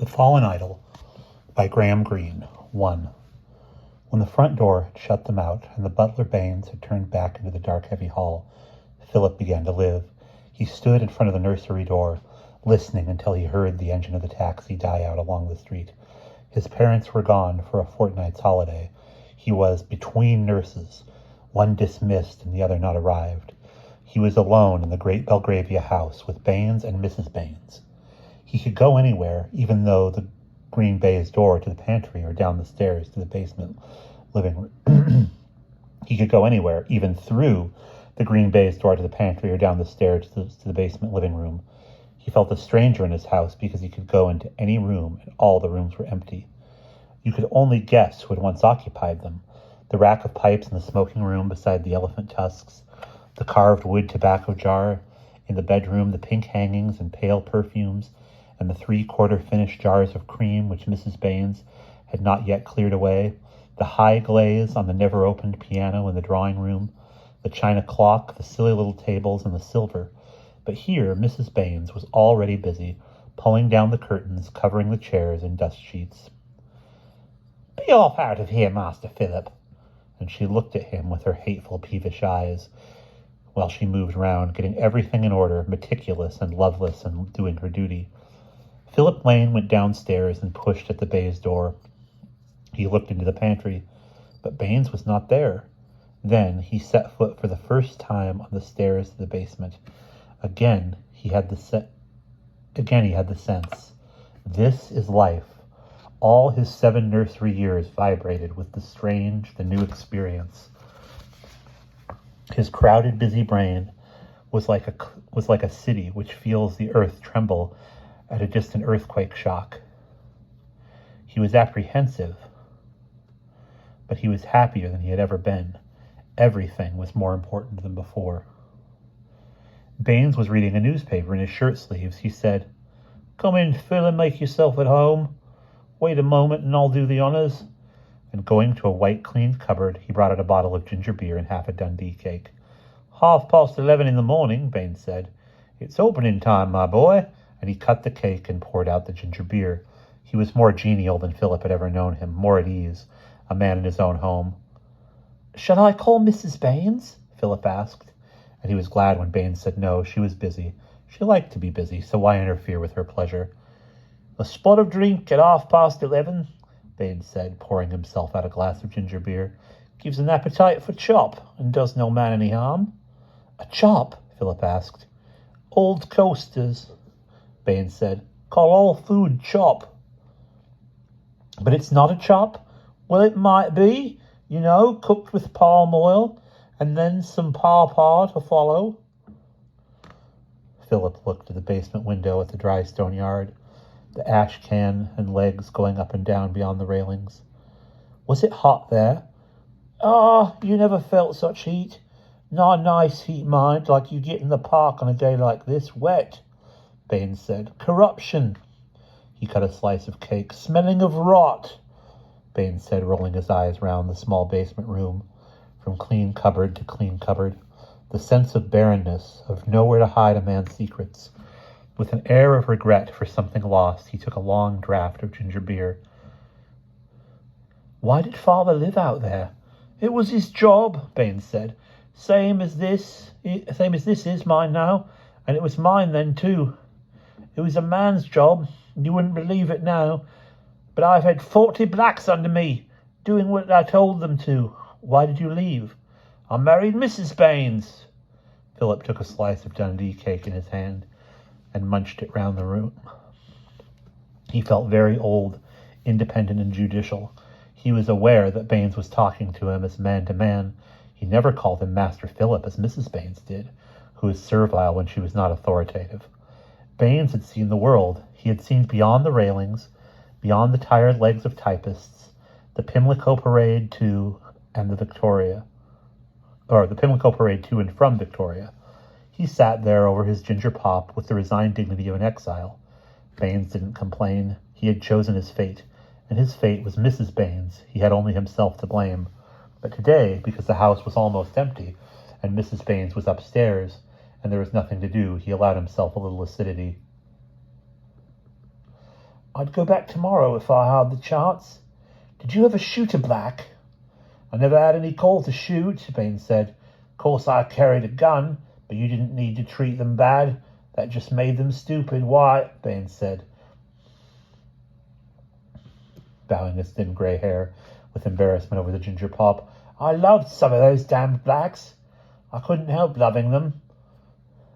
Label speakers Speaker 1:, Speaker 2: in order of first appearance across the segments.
Speaker 1: The Fallen Idol by Graham Greene. 1. When the front door had shut them out and the butler Baines had turned back into the dark, heavy hall, Philip began to live. He stood in front of the nursery door, listening until he heard the engine of the taxi die out along the street. His parents were gone for a fortnight's holiday. He was between nurses, one dismissed and the other not arrived. He was alone in the great Belgravia house with Baines and Mrs. Baines. He could go anywhere, even though the green baize door to the pantry or down the stairs to the basement living room. He could go anywhere, even through the green baize door to the pantry or down the stairs to the basement living room. He felt a stranger in his house because he could go into any room and all the rooms were empty. You could only guess who had once occupied them. The rack of pipes in the smoking room beside the elephant tusks, the carved wood tobacco jar, in the bedroom the pink hangings and pale perfumes, and the 3/4 finished jars of cream which Mrs. Baines had not yet cleared away, the high glaze on the never-opened piano in the drawing room, the china clock, the silly little tables, and the silver. But here Mrs. Baines was already busy, pulling down the curtains, covering the chairs in dust sheets. "Be off out of here, Master Philip," and she looked at him with her hateful, peevish eyes, while she moved round, getting everything in order, meticulous and loveless and doing her duty. Philip Lane went downstairs and pushed at the baize door. He looked into the pantry, but Baines was not there. Then he set foot for the first time on the stairs to the basement. Again he had the sense. This is life. All his 7 nursery years vibrated with the strange, the new experience. His crowded, busy brain was like a city which feels the earth tremble at a distant earthquake shock. He was apprehensive, but he was happier than he had ever been. Everything was more important than before. Baines was reading a newspaper in his shirt sleeves. He said, "Come in, Phil, and make yourself at home. Wait a moment and I'll do the honors." And going to a white cleaned cupboard, he brought out a bottle of ginger beer and half a Dundee cake. 11:30 in the morning, Baines said. "It's opening time, my boy." And he cut the cake and poured out the ginger beer. He was more genial than Philip had ever known him, more at ease, a man in his own home. "Shall I call Mrs. Baines?" Philip asked. And he was glad when Baines said no, she was busy. She liked to be busy, so why interfere with her pleasure? "A spot of drink at 11:30, Baines said, pouring himself out a glass of ginger beer. "Gives an appetite for chop, and does no man any harm." "A chop?" Philip asked. "Old coasters," Baines said. "Call all food chop." "But it's not a chop?" "Well, it might be, cooked with palm oil, and then some pawpaw to follow." Philip looked at the basement window at the dry stone yard, the ash can and legs going up and down beyond the railings. "Was it hot there?" "Ah, you never felt such heat. Not a nice heat, mind, like you get in the park on a day like this. Wet," Baines said. "Corruption." He cut a slice of cake. "Smelling of rot," Baines said, rolling his eyes round the small basement room, from clean cupboard to clean cupboard. The sense of barrenness, of nowhere to hide a man's secrets. With an air of regret for something lost, he took a long draught of ginger beer. "Why did father live out there?" "It was his job," Baines said. Same as this is mine now, and it was mine then too. It was a man's job, you wouldn't believe it now, but I've had 40 blacks under me, doing what I told them to." "Why did you leave?" "I married Mrs. Baines." Philip took a slice of Dundee cake in his hand and munched it round the room. He felt very old, independent and judicial. He was aware that Baines was talking to him as man to man. He never called him Master Philip as Mrs. Baines did, who was servile when she was not authoritative. Baines had seen the world. He had seen beyond the railings, beyond the tired legs of typists, the Pimlico Parade to and the Pimlico Parade to and from Victoria. He sat there over his ginger pop with the resigned dignity of an exile. Baines didn't complain. He had chosen his fate, and his fate was Mrs. Baines. He had only himself to blame. But today, because the house was almost empty, and Mrs. Baines was upstairs, and there was nothing to do, he allowed himself a little acidity. I'd go back tomorrow if I had the chance. Did you ever shoot a black? I never had any call to shoot, Baines said. Of course I carried a gun, but you didn't need to treat them bad. That just made them stupid. Why? Baines said, bowing his thin grey hair with embarrassment over the ginger pop. I loved some of those damned blacks. I couldn't help loving them.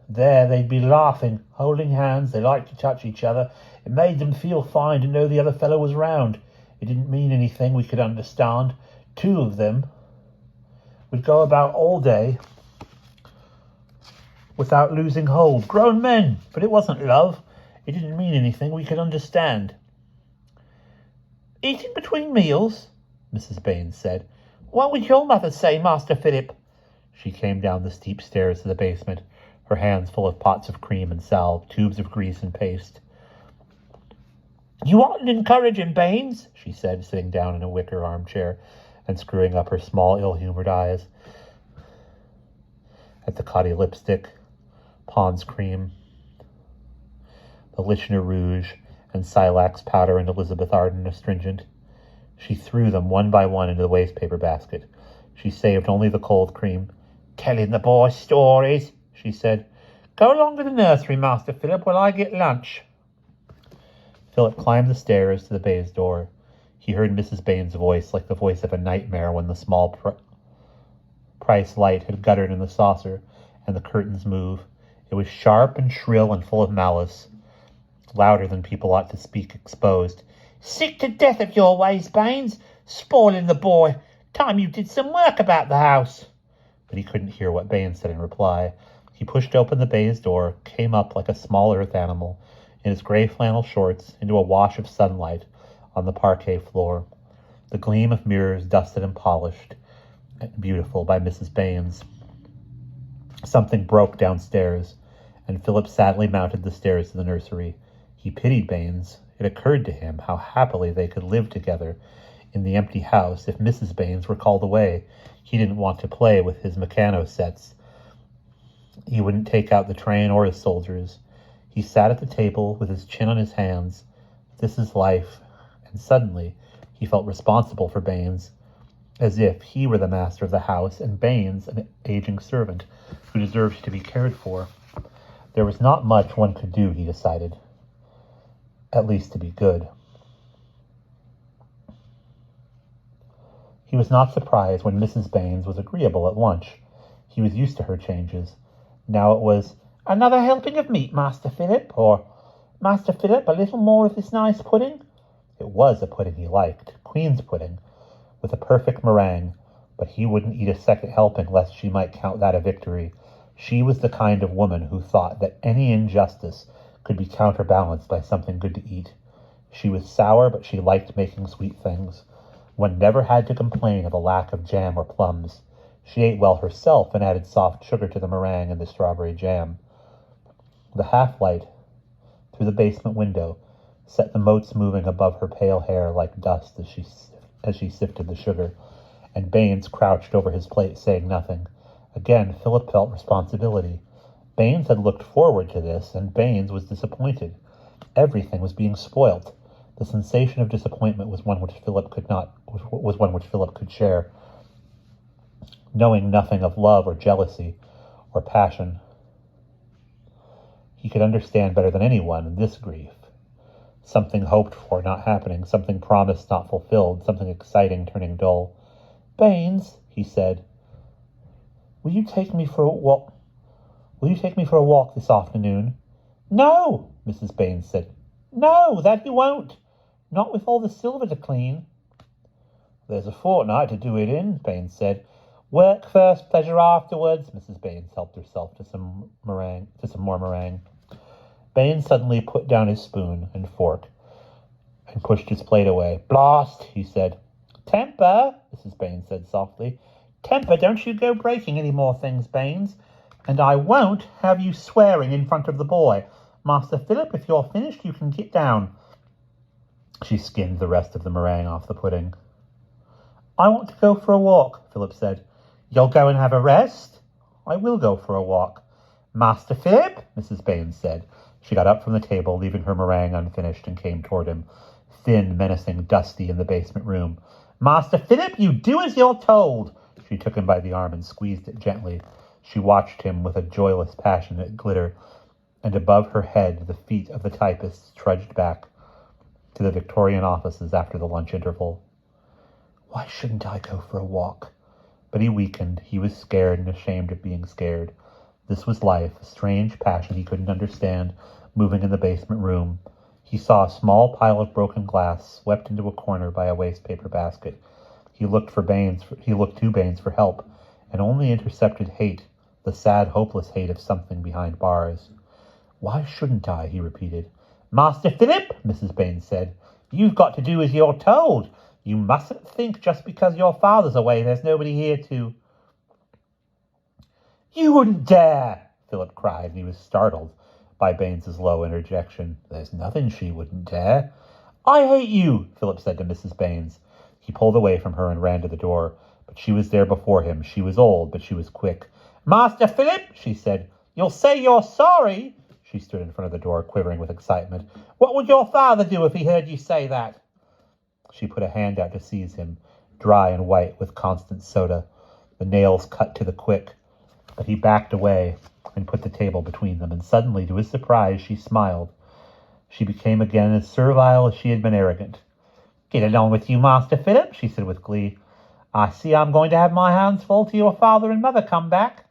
Speaker 1: There they'd be laughing, holding hands. They liked to touch each other. It made them feel fine to know the other fellow was round. It didn't mean anything we could understand. Two of them would go about all day without losing hold. Grown men, but it wasn't love. It didn't mean anything we could understand. Eating between meals, Mrs. Baines said. What would your mother say, Master Philip? She came down the steep stairs to the basement, her hands full of pots of cream and salve, tubes of grease and paste. You oughtn't encourage him, Baines, she said, sitting down in a wicker armchair and screwing up her small, ill-humoured eyes at the caudy lipstick, Pond's cream, the Lichner rouge, and Silax powder and Elizabeth Arden astringent. She threw them one by one into the wastepaper basket. She saved only the cold cream. Telling the boy stories, she said. Go along to the nursery, Master Philip, while I get lunch. Philip climbed the stairs to the baize door. He heard Mrs. Baines' voice like the voice of a nightmare when the small price light had guttered in the saucer and the curtains move. It was sharp and shrill and full of malice, louder than people ought to speak exposed. Sick to death of your ways, Baines. Spoiling the boy. Time you did some work about the house. But he couldn't hear what Baines said in reply. He pushed open the baize door, came up like a small earth animal, in his grey flannel shorts, into a wash of sunlight on the parquet floor. The gleam of mirrors dusted and polished, and beautiful by Mrs. Baines. Something broke downstairs, and Philip sadly mounted the stairs to the nursery. He pitied Baines. It occurred to him how happily they could live together in the empty house if Mrs. Baines were called away. He didn't want to play with his Meccano sets. He wouldn't take out the train or his soldiers. He sat at the table with his chin on his hands. This is life. And suddenly he felt responsible for Baines, as if he were the master of the house and Baines an aging servant who deserved to be cared for. There was not much one could do, he decided, at least to be good. He was not surprised when Mrs. Baines was agreeable at lunch. He was used to her changes. Now it was, another helping of meat, Master Philip, or, Master Philip, a little more of this nice pudding. It was a pudding he liked, Queen's pudding, with a perfect meringue, but he wouldn't eat a second helping lest she might count that a victory. She was the kind of woman who thought that any injustice could be counterbalanced by something good to eat. She was sour, but she liked making sweet things. One never had to complain of a lack of jam or plums. She ate well herself and added soft sugar to the meringue and the strawberry jam. The half-light through the basement window set the motes moving above her pale hair like dust as she sifted the sugar, and Baines crouched over his plate, saying nothing. Again, Philip felt responsibility. Baines had looked forward to this, and Baines was disappointed. Everything was being spoilt. The sensation of disappointment was one which Philip could share. Knowing nothing of love or jealousy or passion, he could understand better than anyone this grief. Something hoped for not happening, something promised not fulfilled, something exciting turning dull. Baines, he said, will you take me for a walk? Will you take me for a walk this afternoon? No, Mrs. Baines said. No, that you won't. Not with all the silver to clean. There's a fortnight to do it in, Baines said. Work first, pleasure afterwards. Mrs. Baines helped herself to some more meringue. Baines suddenly put down his spoon and fork and pushed his plate away. Blast, he said. Temper, Mrs. Baines said softly. Temper, don't you go breaking any more things, Baines. And I won't have you swearing in front of the boy. Master Philip, if you're finished, you can get down. She skimmed the rest of the meringue off the pudding. I want to go for a walk, Philip said. You'll go and have a rest? I will go for a walk. Master Philip, Mrs. Baines said. She got up from the table, leaving her meringue unfinished, and came toward him, thin, menacing, dusty, in the basement room. "Master Philip, you do as you're told." She took him by the arm and squeezed it gently. She watched him with a joyless, passionate glitter, and above her head the feet of the typists trudged back to the Victorian offices after the lunch interval. Why shouldn't I go for a walk? But he weakened. He was scared and ashamed of being scared. This was life, a strange passion he couldn't understand, moving in the basement room. He saw a small pile of broken glass swept into a corner by a wastepaper basket. He looked to Baines for help, and only intercepted hate, the sad, hopeless hate of something behind bars. "Why shouldn't I?" he repeated. "Master Philip," Mrs. Baines said, "you've got to do as you're told. You mustn't think just because your father's away there's nobody here to—" "You wouldn't dare!" Philip cried, and he was startled by Baines's low interjection. "There's nothing she wouldn't dare." "I hate you," Philip said to Mrs. Baines. He pulled away from her and ran to the door, but she was there before him. She was old, but she was quick. "Master Philip," she said, "you'll say you're sorry." She stood in front of the door, quivering with excitement. "What would your father do if he heard you say that?" She put a hand out to seize him, dry and white with constant soda, the nails cut to the quick. But he backed away and put the table between them, and suddenly, to his surprise, she smiled. She became again as servile as she had been arrogant. "Get along with you, Master Philip," she said with glee. "I see I'm going to have my hands full till your father and mother come back."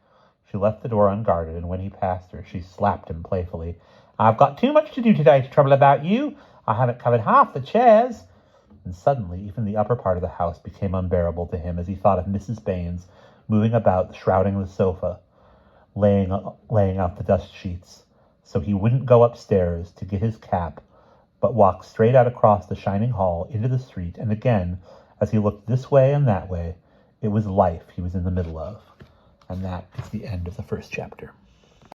Speaker 1: She left the door unguarded, and when he passed her, she slapped him playfully. "I've got too much to do today to trouble about you. I haven't covered half the chairs." And suddenly, even the upper part of the house became unbearable to him as he thought of Mrs. Baines moving about, shrouding the sofa, laying out the dust sheets. So he wouldn't go upstairs to get his cap, but walked straight out across the shining hall into the street, and again, as he looked this way and that way, it was life he was in the middle of. And that is the end of the first chapter.